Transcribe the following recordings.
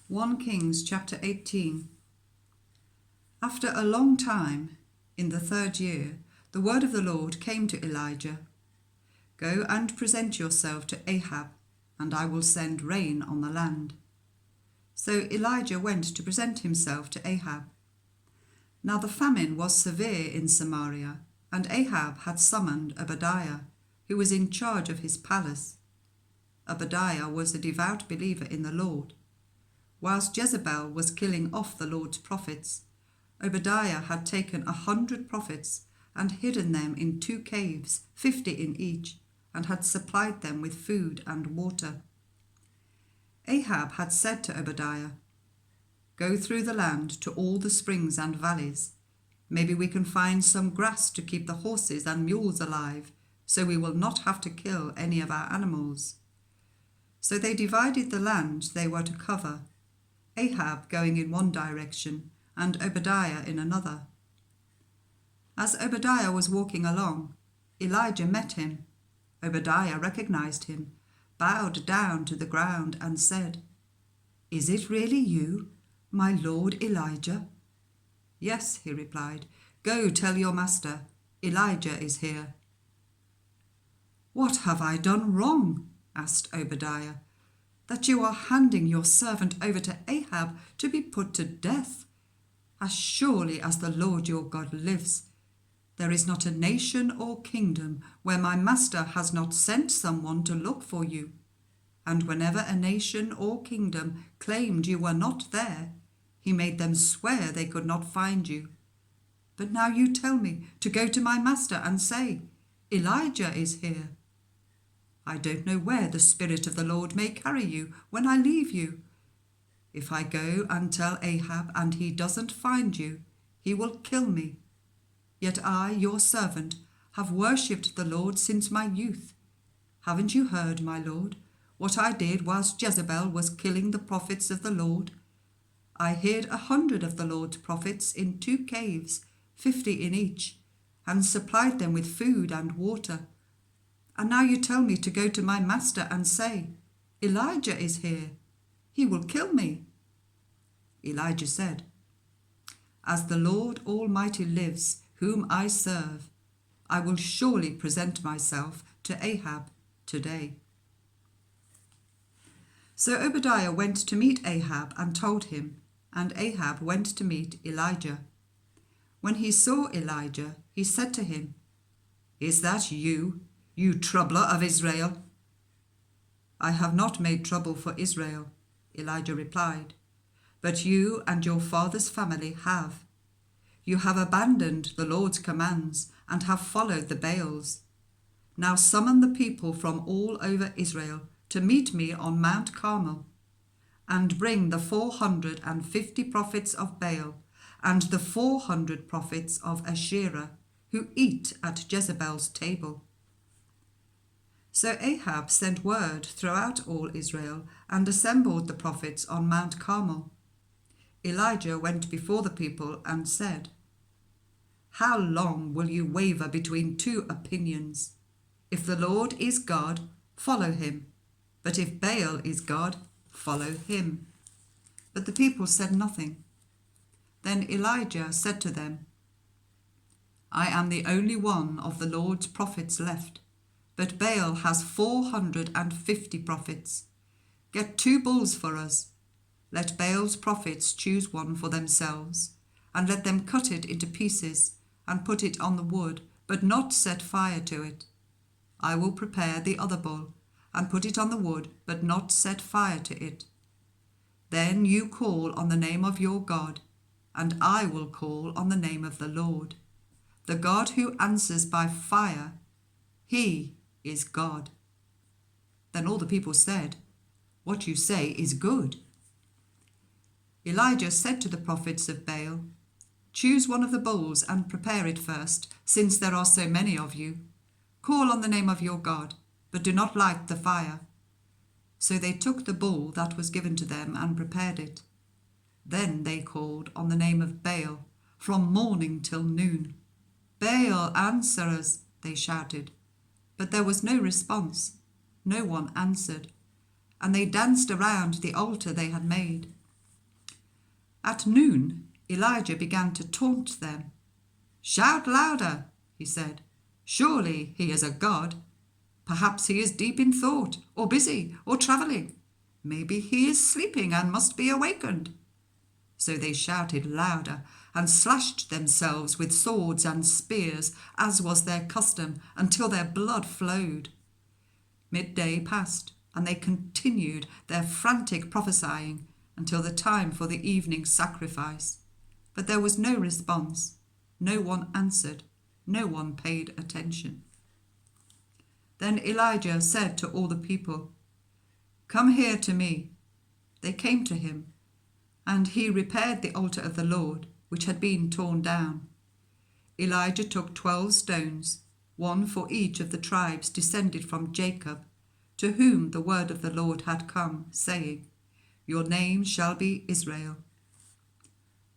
1 Kings chapter 18. After a long time, in the 3rd year, the word of the Lord came to Elijah. Go and present yourself to Ahab, and I will send rain on the land. So Elijah went to present himself to Ahab. Now the famine was severe in Samaria, and Ahab had summoned Obadiah, who was in charge of his palace. Obadiah was a devout believer in the Lord. Whilst Jezebel was killing off the Lord's prophets, Obadiah had taken 100 prophets and hidden them in 2 caves, 50 in each, and had supplied them with food and water. Ahab had said to Obadiah, "Go through the land to all the springs and valleys. Maybe we can find some grass to keep the horses and mules alive, so we will not have to kill any of our animals." So they divided the land they were to cover, Ahab going in one direction and Obadiah in another. As Obadiah was walking along, Elijah met him. Obadiah recognized him, bowed down to the ground and said, "Is it really you, my lord Elijah?" "Yes," he replied. "Go tell your master, Elijah is here." "What have I done wrong?" asked Obadiah, "that you are handing your servant over to Ahab to be put to death? As surely as the Lord your God lives, there is not a nation or kingdom where my master has not sent someone to look for you. And whenever a nation or kingdom claimed you were not there, he made them swear they could not find you. But now you tell me to go to my master and say, 'Elijah is here.' I don't know where the Spirit of the Lord may carry you when I leave you. If I go and tell Ahab and he doesn't find you, he will kill me. Yet I, your servant, have worshipped the Lord since my youth. Haven't you heard, my Lord, what I did whilst Jezebel was killing the prophets of the Lord? I hid 100 of the Lord's prophets in 2 caves, 50 in each, and supplied them with food and water. And now you tell me to go to my master and say, 'Elijah is here.' He will kill me." Elijah said, "As the Lord Almighty lives, whom I serve, I will surely present myself to Ahab today." So Obadiah went to meet Ahab and told him, and Ahab went to meet Elijah. When he saw Elijah, he said to him, "Is that you, you troubler of Israel?" "I have not made trouble for Israel," Elijah replied, "but you and your father's family have. You have abandoned the Lord's commands and have followed the Baals. Now summon the people from all over Israel to meet me on Mount Carmel, and bring the 450 prophets of Baal and the 400 prophets of Asherah who eat at Jezebel's table." So Ahab sent word throughout all Israel and assembled the prophets on Mount Carmel. Elijah went before the people and said, "How long will you waver between 2 opinions? If the Lord is God, follow him, but if Baal is God, follow him." But the people said nothing. Then Elijah said to them, "I am the only one of the Lord's prophets left, but Baal has 450 prophets. Get 2 bulls for us. Let Baal's prophets choose one for themselves, and let them cut it into pieces and put it on the wood, but not set fire to it. I will prepare the other bull and put it on the wood, but not set fire to it. Then you call on the name of your God, and I will call on the name of the Lord, the God who answers by fire. He is God." Then all the people said, "What you say is good." Elijah said to the prophets of Baal, "Choose one of the bulls and prepare it first, since there are so many of you. Call on the name of your God, but do not light the fire." So they took the bull that was given to them and prepared it. Then they called on the name of Baal from morning till noon. "Baal, answer us," they shouted. But there was no response. No one answered. And they danced around the altar they had made. At noon, Elijah began to taunt them. "Shout louder," he said. "Surely he is a god. Perhaps he is deep in thought, or busy, or travelling. Maybe he is sleeping and must be awakened." So they shouted louder and slashed themselves with swords and spears, as was their custom, until their blood flowed. Midday passed, and they continued their frantic prophesying until the time for the evening sacrifice. But there was no response. No one answered. No one paid attention. Then Elijah said to all the people, "Come here to me." They came to him, and he repaired the altar of the Lord, which had been torn down. Elijah took 12 stones, one for each of the tribes descended from Jacob, to whom the word of the Lord had come, saying, "Your name shall be Israel."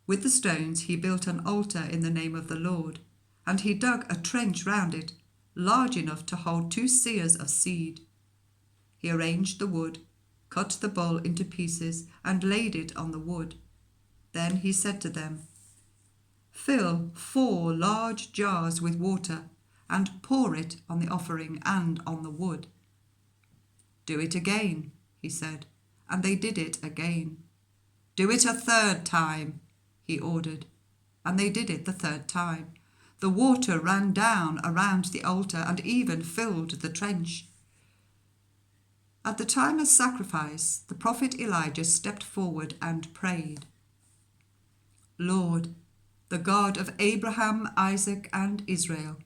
With the stones he built an altar in the name of the Lord, and he dug a trench round it, large enough to hold 2 seahs of seed. He arranged the wood, cut the bull into pieces, and laid it on the wood. Then he said to them, "Fill 4 large jars with water, and pour it on the offering and on the wood." "Do it again," he said, and they did it again. "Do it a 3rd time," he ordered, and they did it the 3rd time. The water ran down around the altar and even filled the trench. At the time of sacrifice, the prophet Elijah stepped forward and prayed, "Lord, the God of Abraham, Isaac, and Israel,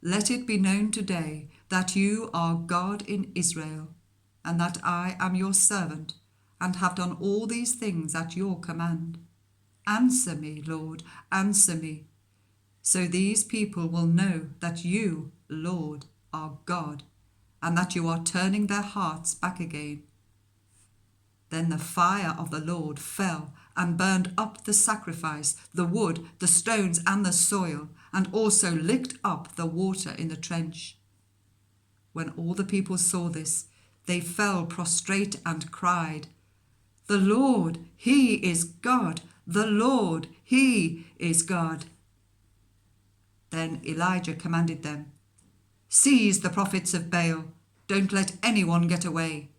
let it be known today that you are God in Israel, and that I am your servant, and have done all these things at your command. Answer me, Lord, answer me, so these people will know that you, Lord, are God, and that you are turning their hearts back again." Then the fire of the Lord fell and burned up the sacrifice, the wood, the stones, and the soil, and also licked up the water in the trench. When all the people saw this, they fell prostrate and cried, "The Lord, he is God! The Lord, he is God!" Then Elijah commanded them, "Seize the prophets of Baal. Don't let anyone get away."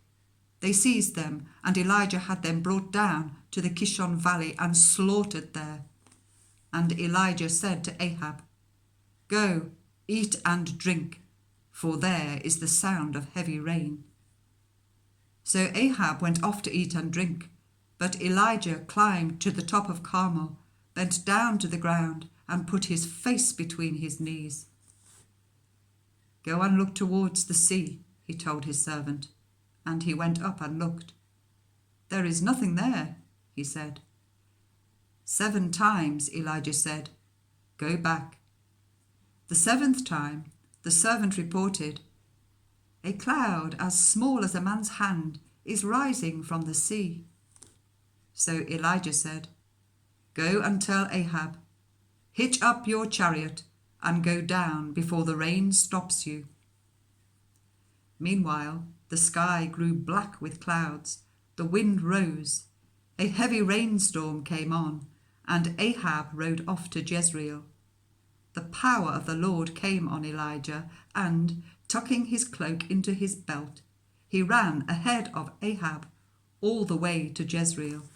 They seized them, and Elijah had them brought down to the Kishon valley and slaughtered there. And Elijah said to Ahab, "Go, eat and drink, for there is the sound of heavy rain." So Ahab went off to eat and drink, but Elijah climbed to the top of Carmel, bent down to the ground, and put his face between his knees. "Go and look towards the sea," he told his servant, and he went up and looked. "There is nothing there," he said. 7 times Elijah said, "Go back." The 7th time the servant reported, "A cloud as small as a man's hand is rising from the sea." So Elijah said, "Go and tell Ahab, hitch up your chariot and go down before the rain stops you." Meanwhile, the sky grew black with clouds, the wind rose, a heavy rainstorm came on, and Ahab rode off to Jezreel. The power of the Lord came on Elijah, and, tucking his cloak into his belt, he ran ahead of Ahab all the way to Jezreel.